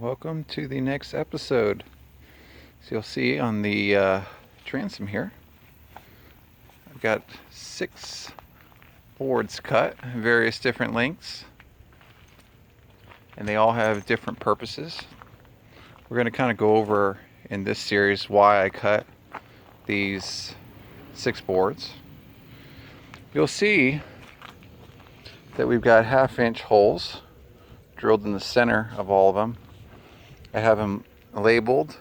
Welcome to the next episode. So you'll see on the transom here, I've got 6 boards cut, various different lengths, and they all have different purposes. We're going to kind of go over in this series why I cut these 6 boards. You'll see that we've got 1/2-inch holes drilled in the center of all of them. I have them labeled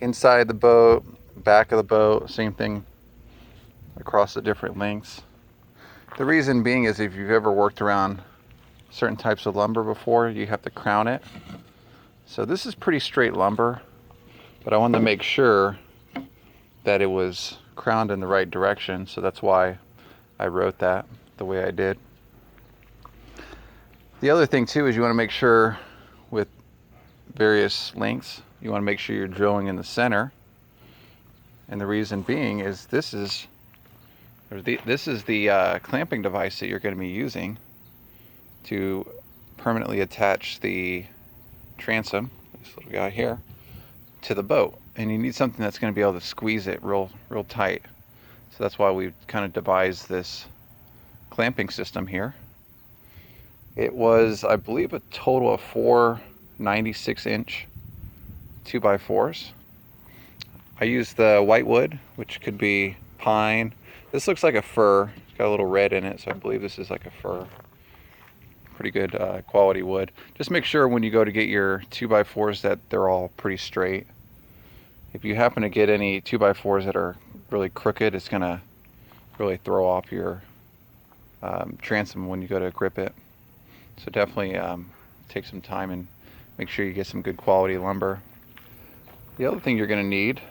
inside the boat, back of the boat, same thing across the different lengths. The reason being is if you've ever worked around certain types of lumber before, you have to crown it. So this is pretty straight lumber, but I wanted to make sure that it was crowned in the right direction, so that's why I wrote that the way I did. The other thing too is you want to make sure with various lengths, you want to make sure you're drilling in the center. And the reason being is this is the clamping device that you're going to be using to permanently attach the transom, this little guy here, to the boat. And you need something that's going to be able to squeeze it real tight. So that's why we've kind of devised this clamping system here. It was, I believe, a total of 4 96-inch 2x4s. I used the white wood, which could be pine. This looks like a fir. It's got a little red in it, so I believe this is like a fir. Pretty good quality wood. Just make sure when you go to get your 2x4s that they're all pretty straight. If you happen to get any 2x4s that are really crooked, it's going to really throw off your transom when you go to grip it. So definitely take some time and make sure you get some good quality lumber. The other thing you're going to need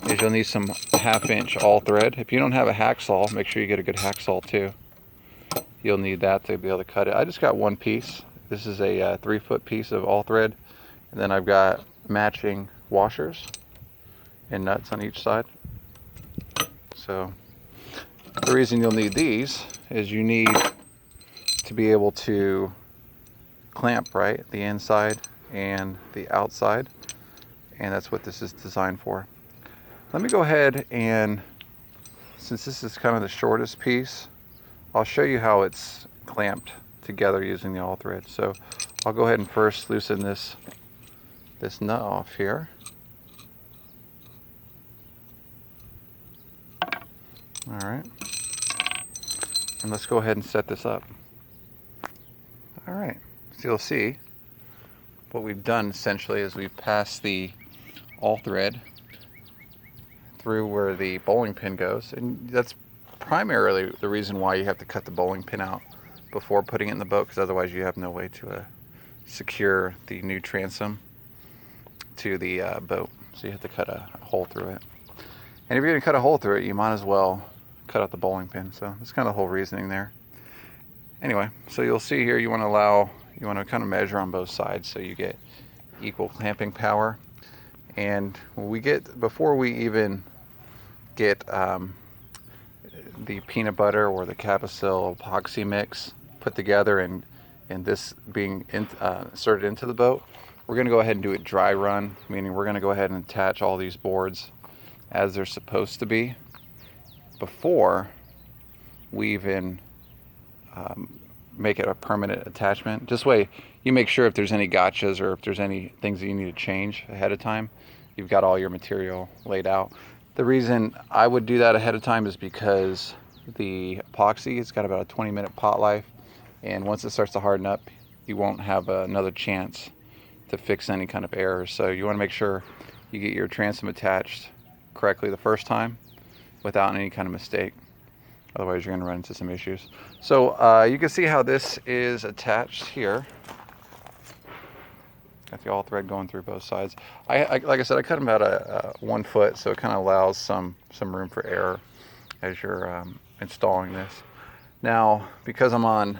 is you'll need some 1/2-inch all thread. If you don't have a hacksaw, make sure you get a good hacksaw too. You'll need that to be able to cut it. I just got one piece. This is a 3-foot piece of all thread, and then I've got matching washers and nuts on each side. So the reason you'll need these is you need to be able to clamp, right, the inside and the outside, and that's what this is designed for. Let me go ahead and, since this is kind of the shortest piece, I'll show you how it's clamped together using the all thread. So I'll go ahead and first loosen this nut off here. All right, and let's go ahead and set this up. All right, so you'll see what we've done essentially is we've passed the all thread through where the bowling pin goes, and that's primarily the reason why you have to cut the bowling pin out before putting it in the boat, because otherwise you have no way to secure the new transom to the boat. So you have to cut a hole through it. And if you're going to cut a hole through it, you might as well cut out the bowling pin. So that's kind of the whole reasoning there. Anyway, so you'll see here you want to kind of measure on both sides so you get equal clamping power. And before we even get the peanut butter or the Cabosil epoxy mix put together and this being inserted into the boat, we're going to go ahead and do it dry run, meaning we're going to go ahead and attach all these boards as they're supposed to be before we even make it a permanent attachment. This way you make sure if there's any gotchas or if there's any things that you need to change ahead of time, you've got all your material laid out. The reason I would do that ahead of time is because the epoxy has got about a 20-minute pot life, and once it starts to harden up, you won't have another chance to fix any kind of errors. So you want to make sure you get your transom attached correctly the first time without any kind of mistake. Otherwise you're going to run into some issues. So you can see how this is attached here. Got the all thread going through both sides. Like I said, I cut them about 1 foot, so it kind of allows some room for error as you're installing this. Now, because I'm on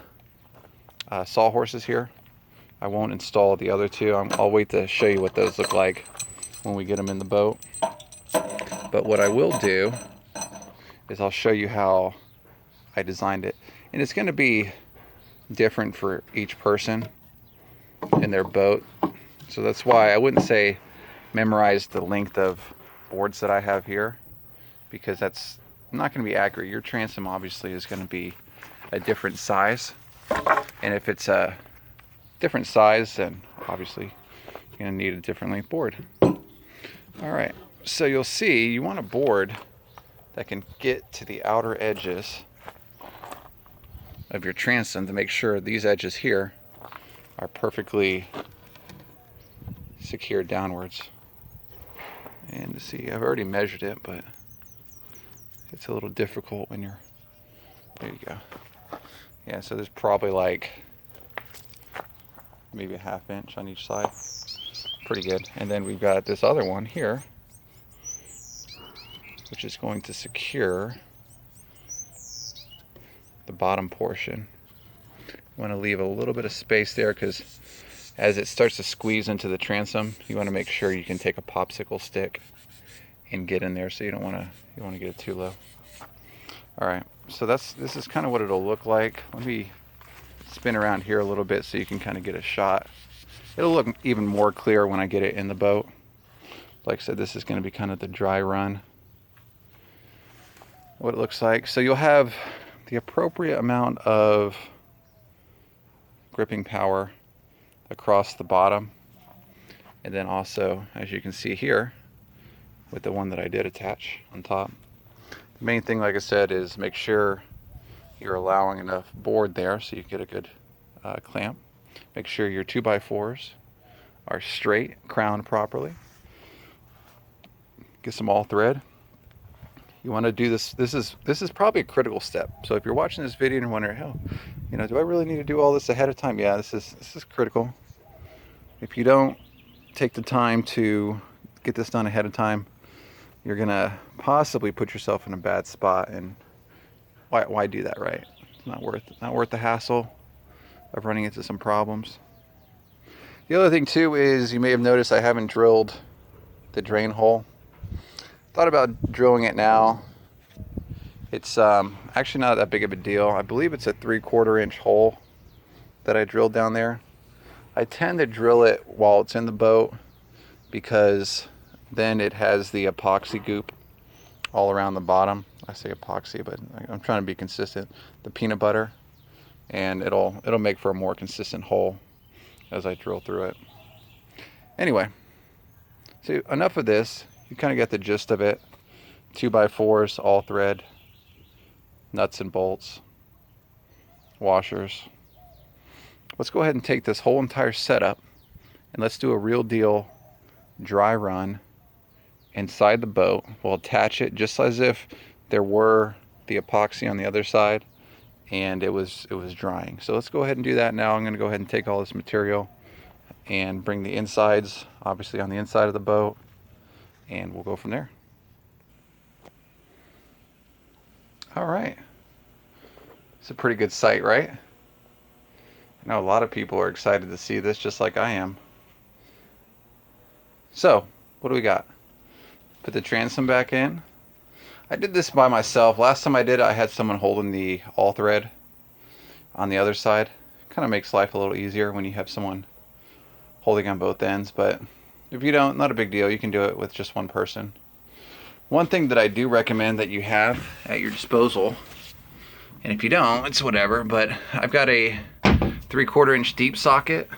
sawhorses here, I won't install the other two. I'll wait to show you what those look like when we get them in the boat. But what I will do is I'll show you how I designed it. And it's going to be different for each person. in their boat. So that's why I wouldn't say memorize the length of boards that I have here, because that's not going to be accurate. Your transom obviously is going to be a different size, and if it's a different size, then obviously you're going to need a different length board. All right, so you'll see you want a board that can get to the outer edges of your transom to make sure these edges here are perfectly secured downwards. And to see, I've already measured it, but it's a little difficult when you're, there you go. Yeah, so there's probably like maybe a 1/2 inch on each side. Pretty good. And then we've got this other one here, which is going to secure the bottom portion. You want to leave a little bit of space there, because as it starts to squeeze into the transom, you want to make sure you can take a popsicle stick and get in there, so you don't want to get it too low. All right, so this is kind of what it'll look like. Let me spin around here a little bit so you can kind of get a shot. It'll look even more clear when I get it in the boat. Like I said, this is going to be kind of the dry run, what it looks like. So you'll have the appropriate amount of gripping power across the bottom, and then also, as you can see here with the one that I did attach on top, the main thing, like I said, is make sure you're allowing enough board there so you get a good clamp. Make sure your 2x4s are straight, crowned properly. Get some all thread. You want to do this. This is probably a critical step. So if you're watching this video and wondering, hell, do I really need to do all this ahead of time? Yeah, this is critical. If you don't take the time to get this done ahead of time, you're gonna possibly put yourself in a bad spot. And why do that, right? It's not worth the hassle of running into some problems. The other thing too is, you may have noticed I haven't drilled the drain hole. Thought about drilling it now. It's actually not that big of a deal. I believe it's a 3/4 inch hole that I drilled down there. I tend to drill it while it's in the boat, because then it has the epoxy goop all around the bottom. I say epoxy, but I'm trying to be consistent. The peanut butter, and it'll make for a more consistent hole as I drill through it. Anyway, so enough of this. You kind of get the gist of it. 2x4s, all thread, nuts and bolts, washers. Let's go ahead and take this whole entire setup and let's do a real deal dry run inside the boat. We'll attach it just as if there were the epoxy on the other side and it was drying. So let's go ahead and do that now. I'm going to go ahead and take all this material and bring the insides, obviously on the inside of the boat, and we'll go from there. All right. It's a pretty good sight, right? I know a lot of people are excited to see this, just like I am. So, what do we got? Put the transom back in. I did this by myself. Last time I did it, I had someone holding the all thread on the other side. Kind of makes life a little easier when you have someone holding on both ends, but if you don't, not a big deal. You can do it with just one person. One thing that I do recommend that you have at your disposal, and if you don't, it's whatever, but I've got a 3/4 inch deep socket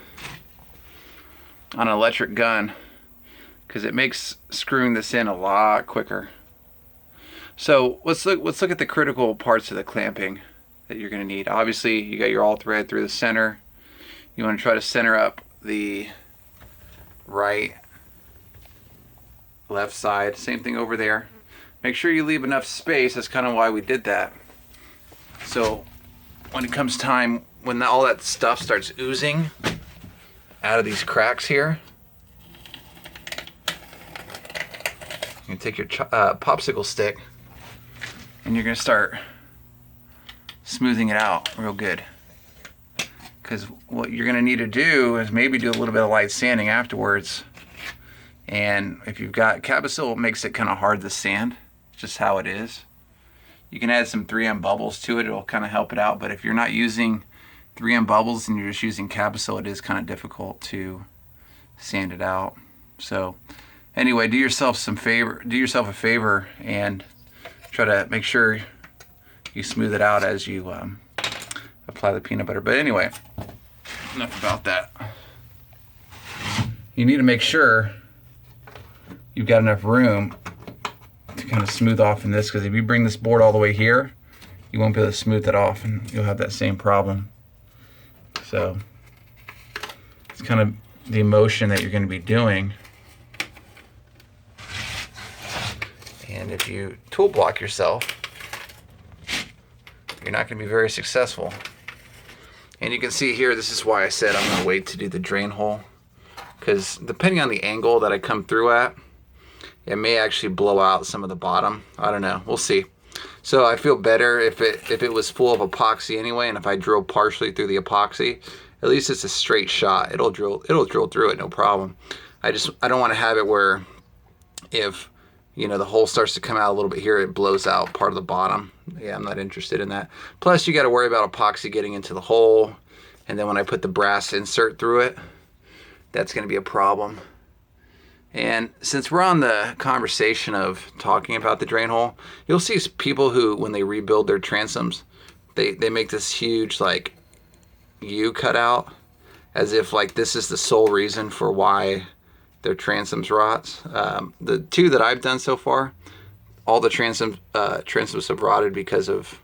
on an electric gun, because it makes screwing this in a lot quicker. So let's look at the critical parts of the clamping that you're going to need. Obviously, you got your all thread through the center. You want to try to center up the right, left side. Same thing over there. Make sure you leave enough space. That's kind of why we did that. So when it comes time, when all that stuff starts oozing out of these cracks here, you can take your popsicle stick and you're going to start smoothing it out real good. Because what you're going to need to do is maybe do a little bit of light sanding afterwards. And if you've got Cabosil, it makes it kind of hard to sand. It's just how it is. You can add some 3M bubbles to it. It'll kind of help it out. But if you're not using 3M bubbles and you're just using Cabosil, it is kind of difficult to sand it out. So anyway, do yourself a favor and try to make sure you smooth it out as you apply the peanut butter. But anyway, enough about that. You need to make sure you've got enough room to kind of smooth off in this, because if you bring this board all the way here, you won't be able to smooth it off and you'll have that same problem. So it's kind of the motion that you're going to be doing. And if you tool block yourself, you're not going to be very successful. And you can see here, this is why I said I'm going to wait to do the drain hole, because depending on the angle that I come through at, it may actually blow out some of the bottom. I don't know, we'll see. So I feel better if it was full of epoxy anyway, and if I drill partially through the epoxy, at least it's a straight shot. It'll drill through it, no problem. I don't want to have it where if, you know, the hole starts to come out a little bit here, it blows out part of the bottom. Yeah, I'm not interested in that. Plus you got to worry about epoxy getting into the hole, and then when I put the brass insert through it, that's going to be a problem. And since we're on the conversation of talking about the drain hole, you'll see people who, when they rebuild their transoms, they make this huge like U cut out, as if like this is the sole reason for why their transoms rots. The two that I've done so far, all the transoms have rotted because of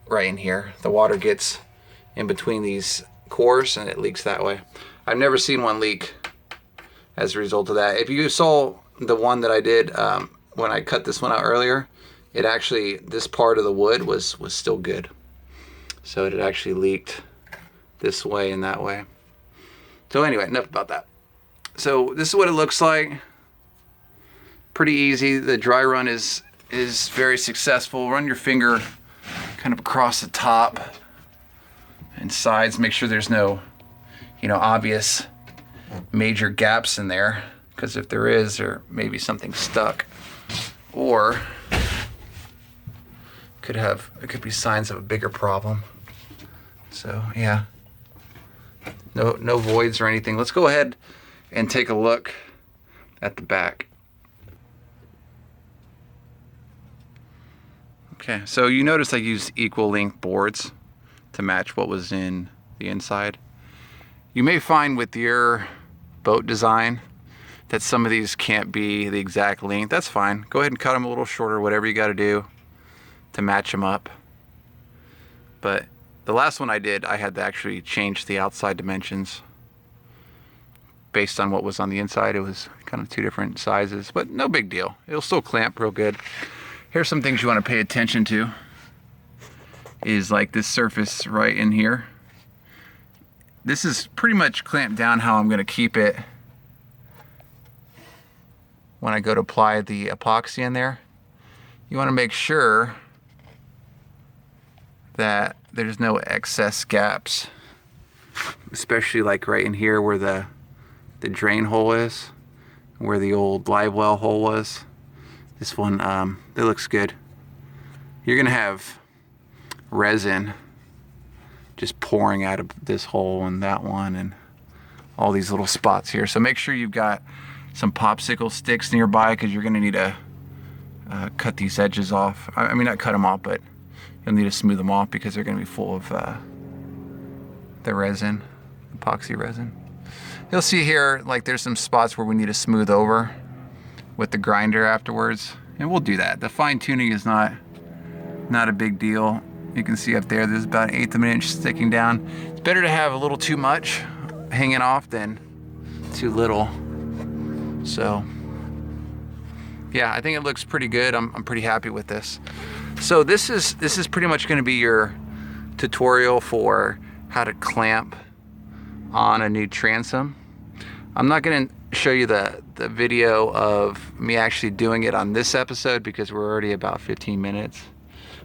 right in here. The water gets in between these cores and it leaks that way. I've never seen one leak as a result of that. If you saw the one that I did when I cut this one out earlier, it actually, this part of the wood was still good. So it had actually leaked this way and that way. So anyway, enough about that. So this is what it looks like. Pretty easy. The dry run is very successful. Run your finger kind of across the top and sides. Make sure there's no, you know, obvious major gaps in there, because if there is, there may be something stuck, or it could be signs of a bigger problem. So yeah, no voids or anything. Let's go ahead and take a look at the back. Okay, so you notice I used equal length boards to match what was in the inside. You may find with your boat design that some of these can't be the exact length. That's fine. Go ahead and cut them a little shorter, whatever you got to do to match them up. But the last one I did, I had to actually change the outside dimensions based on what was on the inside. It was kind of two different sizes, but no big deal. It'll still clamp real good. Here's some things you want to pay attention to, is like this surface right in here. This is pretty much clamped down how I'm going to keep it when I go to apply the epoxy in there. You want to make sure that there's no excess gaps, especially like right in here where the drain hole is, where the old live well hole was. This one, it looks good. You're going to have resin just pouring out of this hole and that one and all these little spots here. So make sure you've got some popsicle sticks nearby, because you're going to need to cut these edges off. I mean, not cut them off, but you'll need to smooth them off because they're going to be full of the resin, epoxy resin. You'll see here, like there's some spots where we need to smooth over with the grinder afterwards, and we'll do that. The fine tuning is not a big deal. You can see up there, there's about 1/8 of an inch sticking down. It's better to have a little too much hanging off than too little. So yeah, I think it looks pretty good. I'm pretty happy with this. So this is pretty much going to be your tutorial for how to clamp on a new transom. I'm not going to show you the video of me actually doing it on this episode because we're already about 15 minutes.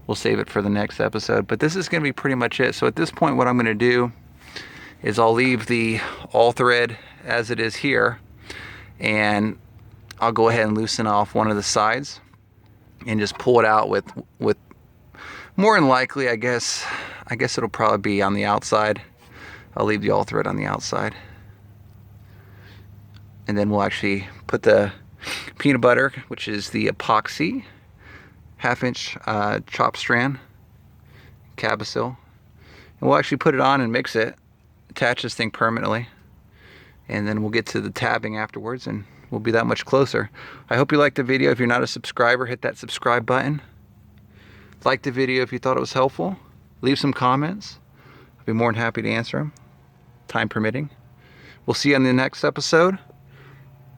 We'll save it for the next episode, but this is going to be pretty much it. So at this point, what I'm going to do is I'll leave the all thread as it is here, and I'll go ahead and loosen off one of the sides and just pull it out with more than likely, I guess I guess it'll probably be on the outside. I'll leave the all thread on the outside. And then we'll actually put the peanut butter, which is the epoxy, 1/2 inch chop strand, Cabosil. And we'll actually put it on and mix it, attach this thing permanently. And then we'll get to the tabbing afterwards and we'll be that much closer. I hope you liked the video. If you're not a subscriber, hit that subscribe button. Like the video if you thought it was helpful. Leave some comments. I'll be more than happy to answer them, time permitting. We'll see you on the next episode.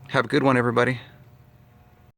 Have a good one, everybody.